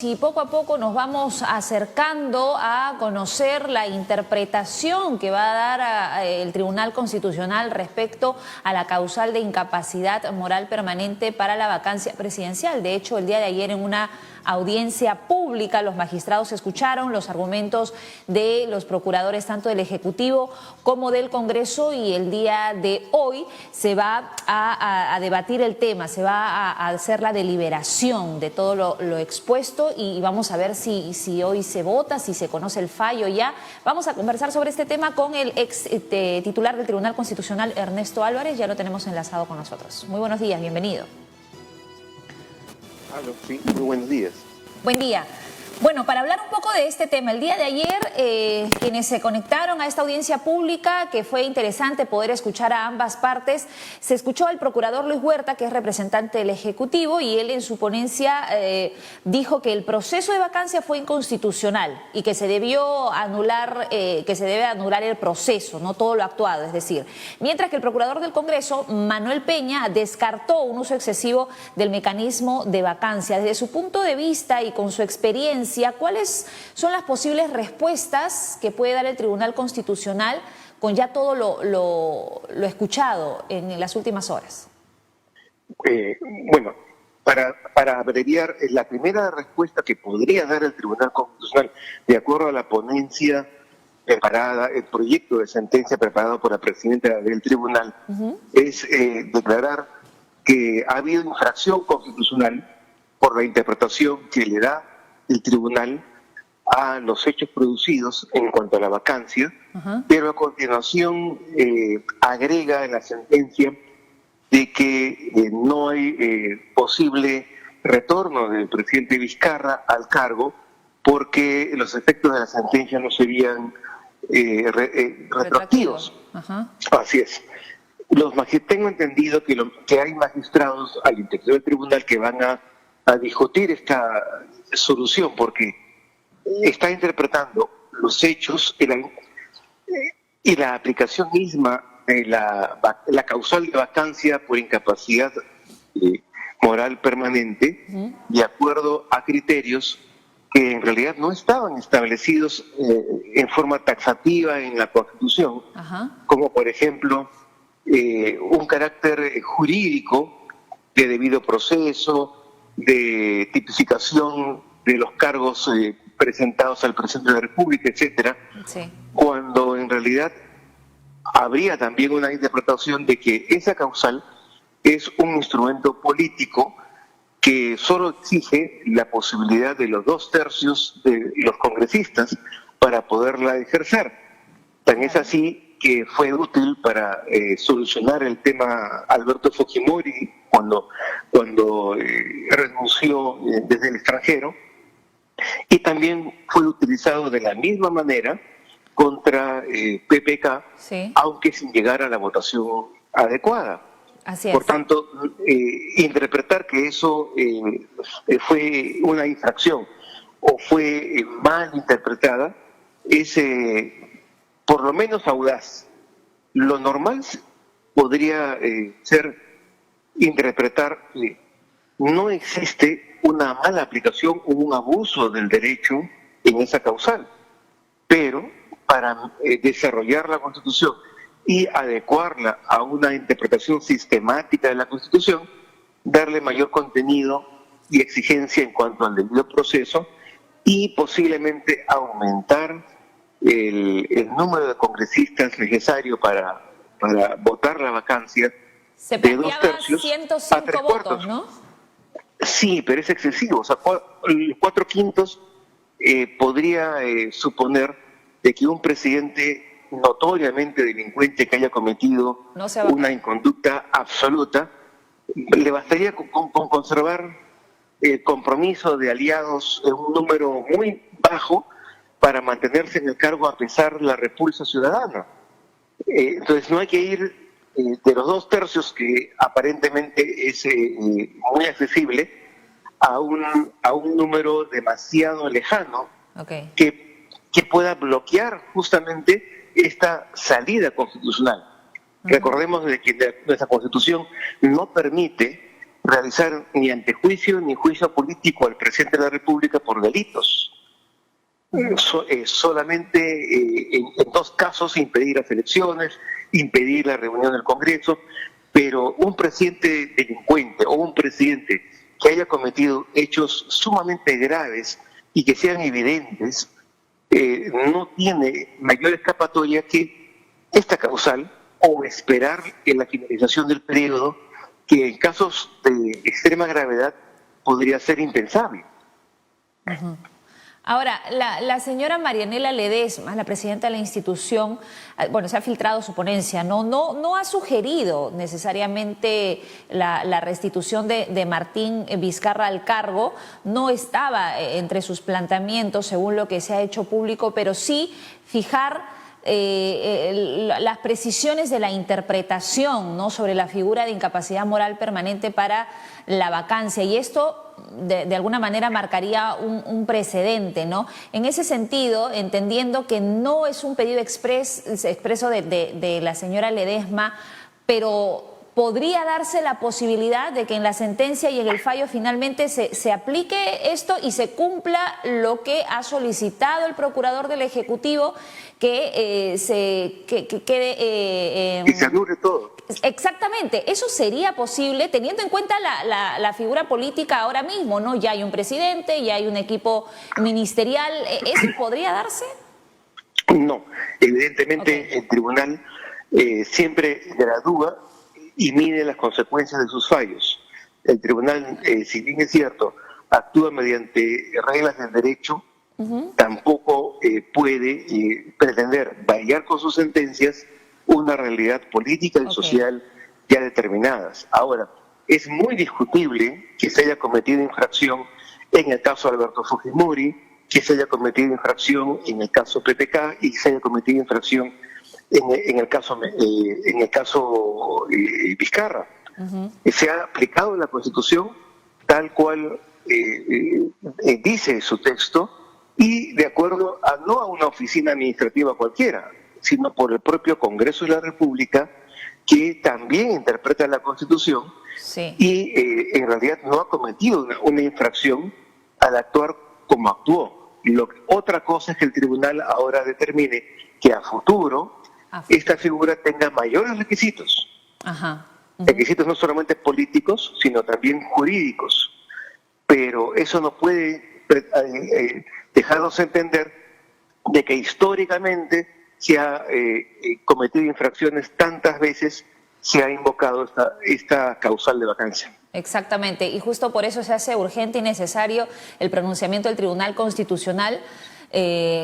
Y poco a poco nos vamos acercando a conocer la interpretación que va a dar el Tribunal Constitucional respecto a la causal de incapacidad moral permanente para la vacancia presidencial. De hecho, el día de ayer en una audiencia pública los magistrados escucharon los argumentos de los procuradores tanto del Ejecutivo como del Congreso, y el día de hoy se va a debatir el tema, se va a hacer la deliberación de todo lo expuesto, y vamos a ver si hoy se vota, si se conoce el fallo ya. Vamos a conversar sobre este tema con el ex titular del Tribunal Constitucional, Ernesto Álvarez. Ya lo tenemos enlazado con nosotros. Muy buenos días, bienvenido. Sí, muy buenos días. Buen día. Bueno, para hablar un poco de este tema, el día de ayer quienes se conectaron a esta audiencia pública, que fue interesante poder escuchar a ambas partes, se escuchó al procurador Luis Huerta, que es representante del Ejecutivo, y él en su ponencia dijo que el proceso de vacancia fue inconstitucional y que se debió anular, que se debe anular el proceso, no todo lo actuado, es decir. Mientras que el procurador del Congreso, Manuel Peña, descartó un uso excesivo del mecanismo de vacancia. Desde su punto de vista y con su experiencia, ¿cuáles son las posibles respuestas que puede dar el Tribunal Constitucional con ya todo lo escuchado en las últimas horas? Bueno, para abreviar, la primera respuesta que podría dar el Tribunal Constitucional, de acuerdo a la ponencia preparada, el proyecto de sentencia preparado por la presidenta del Tribunal, es declarar que ha habido infracción constitucional por la interpretación que le da el Tribunal a los hechos producidos en cuanto a la vacancia, pero a continuación agrega en la sentencia de que no hay posible retorno del presidente Vizcarra al cargo porque los efectos de la sentencia no serían retroactivos. Así es. Tengo entendido que hay magistrados al interior del tribunal que van a discutir esta solución, porque está interpretando los hechos y la aplicación misma de la causal de vacancia por incapacidad moral permanente, de acuerdo a criterios que en realidad no estaban establecidos en forma taxativa en la Constitución, como por ejemplo un carácter jurídico de debido proceso, de tipificación de los cargos presentados al presidente de la República, etcétera, cuando en realidad habría también una interpretación de que esa causal es un instrumento político que solo exige la posibilidad de los 2/3 de los congresistas para poderla ejercer. Tan es así que fue útil para solucionar el tema Alberto Fujimori cuando renunció desde el extranjero, y también fue utilizado de la misma manera contra PPK, aunque sin llegar a la votación adecuada. Así es. Por tanto, interpretar que eso fue una infracción o fue mal interpretada es por lo menos audaz. Lo normal podría ser interpretar que no existe una mala aplicación o un abuso del derecho en esa causal, pero para desarrollar la Constitución y adecuarla a una interpretación sistemática de la Constitución, darle mayor contenido y exigencia en cuanto al debido proceso y posiblemente aumentar el número de congresistas necesario para votar la vacancia de 2/3 a 3/4. Votos, ¿no? Sí, pero es excesivo. O sea, 4/5 podría suponer de que un presidente notoriamente delincuente que haya cometido una inconducta absoluta, le bastaría con conservar el compromiso de aliados en un número muy bajo para mantenerse en el cargo a pesar de la repulsa ciudadana. Entonces no hay que ir de los 2/3, que aparentemente es muy accesible, a un número demasiado lejano que pueda bloquear justamente esta salida constitucional. Recordemos de que nuestra Constitución no permite realizar ni antejuicio ni juicio político al presidente de la República por delitos. Solamente en 2 casos impedir las elecciones, impedir la reunión del Congreso, pero un presidente delincuente o un presidente que haya cometido hechos sumamente graves y que sean evidentes, no tiene mayor escapatoria que esta causal o esperar en la finalización del periodo, que en casos de extrema gravedad podría ser impensable. Uh-huh. Ahora, la señora Marianela Ledesma, la presidenta de la institución, bueno, se ha filtrado su ponencia, no ha sugerido necesariamente la restitución de Martín Vizcarra al cargo, no estaba entre sus planteamientos según lo que se ha hecho público, pero sí fijar las precisiones de la interpretación, ¿no?, sobre la figura de incapacidad moral permanente para la vacancia, y esto de alguna manera marcaría un precedente, ¿no? En ese sentido, entendiendo que no es un pedido expreso de la señora Ledesma, pero ¿podría darse la posibilidad de que en la sentencia y en el fallo finalmente se aplique esto y se cumpla lo que ha solicitado el procurador del Ejecutivo, que quede... y se anule todo? Exactamente, eso sería posible teniendo en cuenta la figura política ahora mismo, ¿no? Ya hay un presidente, ya hay un equipo ministerial, ¿eso podría darse? No, evidentemente el tribunal siempre gradúa y mide las consecuencias de sus fallos. El tribunal, si bien es cierto, actúa mediante reglas del derecho, tampoco puede pretender variar con sus sentencias una realidad política y social ya determinadas. Ahora, es muy discutible que se haya cometido infracción en el caso de Alberto Fujimori, que se haya cometido infracción en el caso PPK y que se haya cometido infracción en el caso Vizcarra. Se ha aplicado la Constitución tal cual dice su texto, y de acuerdo no a una oficina administrativa cualquiera, sino por el propio Congreso de la República, que también interpreta la Constitución, y en realidad no ha cometido una infracción al actuar como actuó. Otra cosa es que el tribunal ahora determine que a futuro esta figura tenga mayores requisitos. Requisitos no solamente políticos, sino también jurídicos. Pero eso no puede dejarnos entender de que históricamente se ha cometido infracciones tantas veces, se ha invocado esta causal de vacancia. Exactamente, y justo por eso se hace urgente y necesario el pronunciamiento del Tribunal Constitucional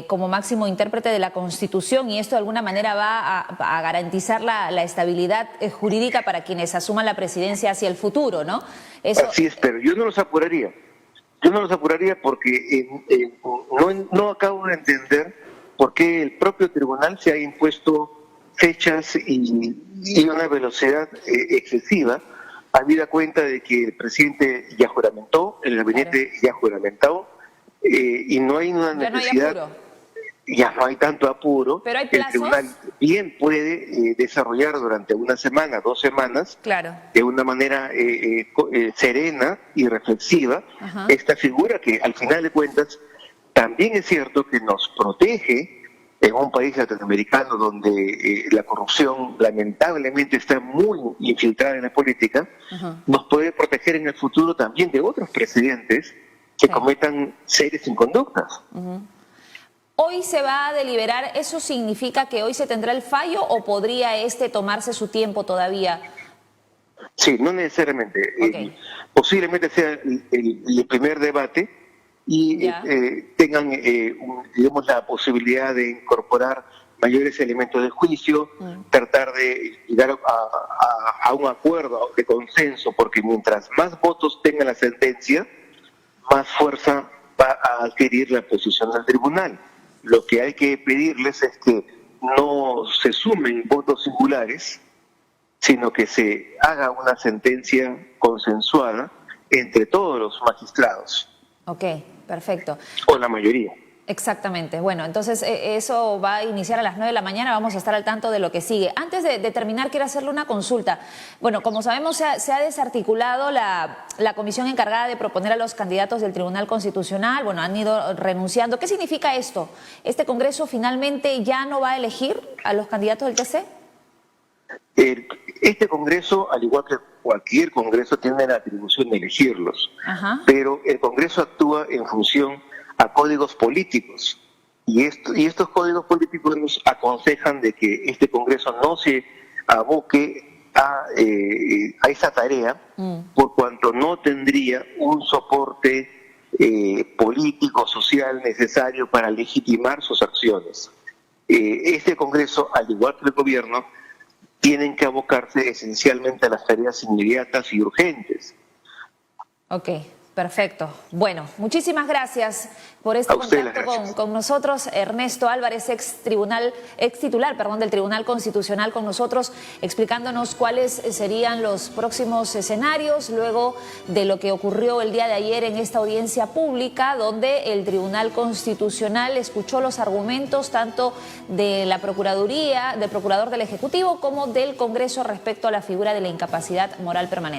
como máximo intérprete de la Constitución, y esto de alguna manera va a garantizar la estabilidad jurídica para quienes asuman la presidencia hacia el futuro, ¿no? Así es, pero yo no los apuraría. Porque no acabo de entender por qué el propio tribunal se ha impuesto fechas y una velocidad excesiva, habida cuenta de que el presidente ya juramentó, el gabinete ya juramentó, y no hay una necesidad, ya no hay tanto apuro. ¿Pero hay plazos? El tribunal bien puede desarrollar durante una semana, 2 semanas, de una manera serena y reflexiva, esta figura que al final de cuentas también es cierto que nos protege en un país latinoamericano donde la corrupción lamentablemente está muy infiltrada en la política. Nos puede proteger en el futuro también de otros presidentes que cometan serias inconductas. Hoy se va a deliberar, ¿eso significa que hoy se tendrá el fallo o podría tomarse su tiempo todavía? Sí, no necesariamente. Posiblemente sea el primer debate y tengan digamos, la posibilidad de incorporar mayores elementos de juicio, tratar de llegar a un acuerdo de consenso, porque mientras más votos tenga la sentencia, más fuerza va a adquirir la posición del tribunal. Lo que hay que pedirles es que no se sumen votos singulares, sino que se haga una sentencia consensuada entre todos los magistrados. Ok, perfecto. O la mayoría. Exactamente. Bueno, entonces eso va a iniciar a las 9 de la mañana. Vamos a estar al tanto de lo que sigue. Antes de terminar, quiero hacerle una consulta. Bueno, como sabemos, se ha desarticulado la comisión encargada de proponer a los candidatos del Tribunal Constitucional. Bueno, han ido renunciando. ¿Qué significa esto? ¿Este Congreso finalmente ya no va a elegir a los candidatos del TC? Este Congreso, al igual que cualquier Congreso, tiene la atribución de elegirlos. Ajá. Pero el Congreso actúa en función a códigos políticos y estos códigos políticos nos aconsejan de que este Congreso no se aboque a esa tarea por cuanto no tendría un soporte político, social necesario para legitimar sus acciones. Este Congreso, al igual que el gobierno, tienen que abocarse esencialmente a las tareas inmediatas y urgentes. Ok. Perfecto. Bueno, muchísimas gracias por este contacto con nosotros. Ernesto Álvarez, ex titular del Tribunal Constitucional, con nosotros, explicándonos cuáles serían los próximos escenarios luego de lo que ocurrió el día de ayer en esta audiencia pública, donde el Tribunal Constitucional escuchó los argumentos tanto de la Procuraduría, del Procurador del Ejecutivo, como del Congreso respecto a la figura de la incapacidad moral permanente.